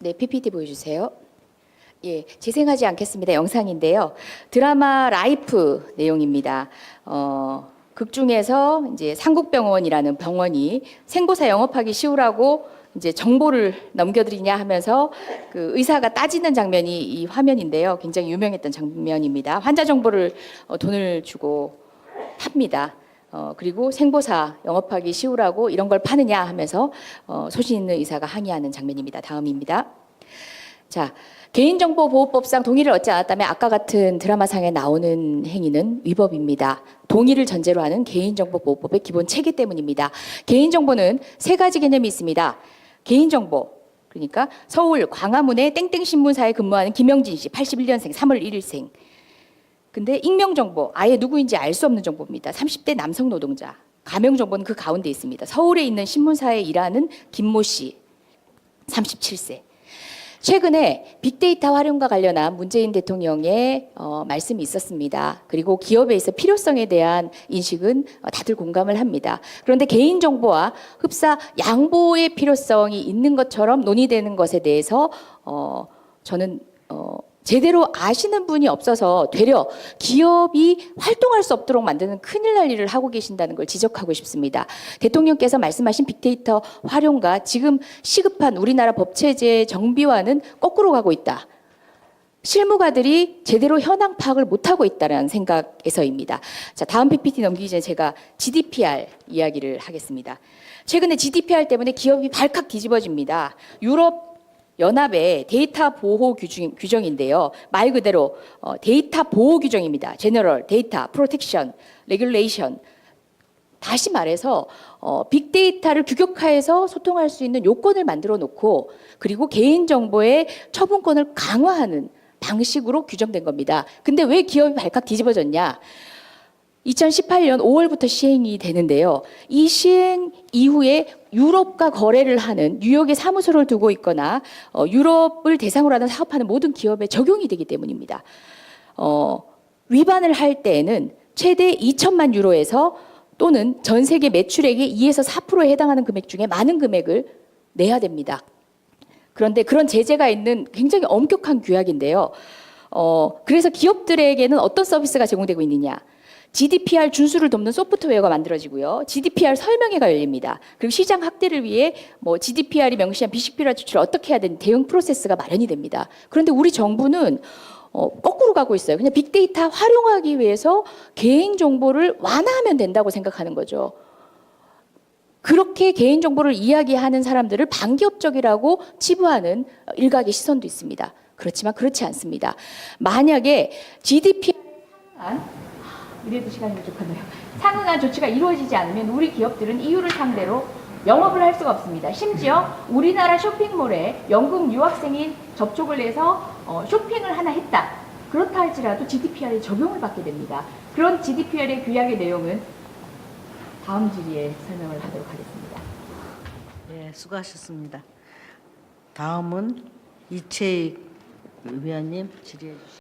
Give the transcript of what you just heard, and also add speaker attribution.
Speaker 1: 네, PPT 보여주세요. 예, 재생하지 않겠습니다. 영상인데요. 드라마 라이프 내용입니다. 극 중에서 이제 상국병원이라는 병원이 생보사 영업하기 쉬우라고 이제 정보를 넘겨드리냐 하면서 그 의사가 따지는 장면이 이 화면인데요. 굉장히 유명했던 장면입니다. 환자 정보를 돈을 주고 팝니다. 그리고 생보사 영업하기 쉬우라고 이런 걸 파느냐 하면서 소신 있는 의사가 항의하는 장면입니다. 다음입니다. 자, 개인정보보호법상 동의를 얻지 않았다면 아까 같은 드라마상에 나오는 행위는 위법입니다. 동의를 전제로 하는 개인정보보호법의 기본 체계 때문입니다. 개인정보는 세 가지 개념이 있습니다. 개인정보, 그러니까 서울 광화문의 땡땡 신문사에 근무하는 김영진 씨, 81년생, 3월 1일생. 근데 익명정보, 아예 누구인지 알 수 없는 정보입니다. 30대 남성 노동자. 가명정보는 그 가운데 있습니다. 서울에 있는 신문사에 일하는 김모 씨, 37세. 최근에 빅데이터 활용과 관련한 문재인 대통령의 말씀이 있었습니다. 그리고 기업에 있어 필요성에 대한 인식은 다들 공감을 합니다. 그런데 개인정보와 흡사 양보의 필요성이 있는 것처럼 논의되는 것에 대해서 저는 제대로 아시는 분이 없어서 되려 기업이 활동할 수 없도록 만드는 큰일 날 일을 하고 계신다는 걸 지적하고 싶습니다. 대통령께서 말씀하신 빅데이터 활용과 지금 시급한 우리나라 법체제의 정비화는 거꾸로 가고 있다. 실무가들이 제대로 현황 파악을 못하고 있다는 생각에서입니다. 자, 다음 PPT 넘기기 전에 제가 GDPR 이야기를 하겠습니다. 최근에 GDPR 때문에 기업이 발칵 뒤집어집니다. 유럽 연합의 데이터 보호 규정인데요. 말 그대로 데이터 보호 규정입니다. General Data Protection Regulation. 다시 말해서 빅데이터를 규격화해서 소통할 수 있는 요건을 만들어 놓고 그리고 개인정보의 처분권을 강화하는 방식으로 규정된 겁니다. 근데 왜 기업이 발칵 뒤집어졌냐? 2018년 5월부터 시행이 되는데요. 이 시행 이후에 유럽과 거래를 하는 뉴욕에 사무소를 두고 있거나 유럽을 대상으로 하는 사업하는 모든 기업에 적용이 되기 때문입니다. 위반을 할 때에는 최대 2천만 유로에서 또는 전 세계 매출액의 2에서 4%에 해당하는 금액 중에 많은 금액을 내야 됩니다. 그런데 그런 제재가 있는 굉장히 엄격한 규약인데요. 그래서 기업들에게는 어떤 서비스가 제공되고 있느냐? GDPR 준수를 돕는 소프트웨어가 만들어지고요. GDPR 설명회가 열립니다. 그리고 시장 확대를 위해 GDPR이 명시한 비식비라 조치를 어떻게 해야 되는 대응 프로세스가 마련이 됩니다. 그런데 우리 정부는 거꾸로 가고 있어요. 그냥 빅데이터 활용하기 위해서 개인정보를 완화하면 된다고 생각하는 거죠. 그렇게 개인정보를 이야기하는 사람들을 반기업적이라고 치부하는 일각의 시선도 있습니다. 그렇지만 그렇지 않습니다. 만약에 GDPR 이래도 시간이 부족하네요. 상응한 조치가 이루어지지 않으면 우리 기업들은 EU를 상대로 영업을 할 수가 없습니다. 심지어 우리나라 쇼핑몰에 영국 유학생이 접촉을 해서 쇼핑을 하나 했다. 그렇다 할지라도 GDPR에 적용을 받게 됩니다. 그런 GDPR의 규약의 내용은 다음 질의에 설명을 하도록 하겠습니다.
Speaker 2: 네, 수고하셨습니다. 다음은 이채익 위원님 질의해 주시죠.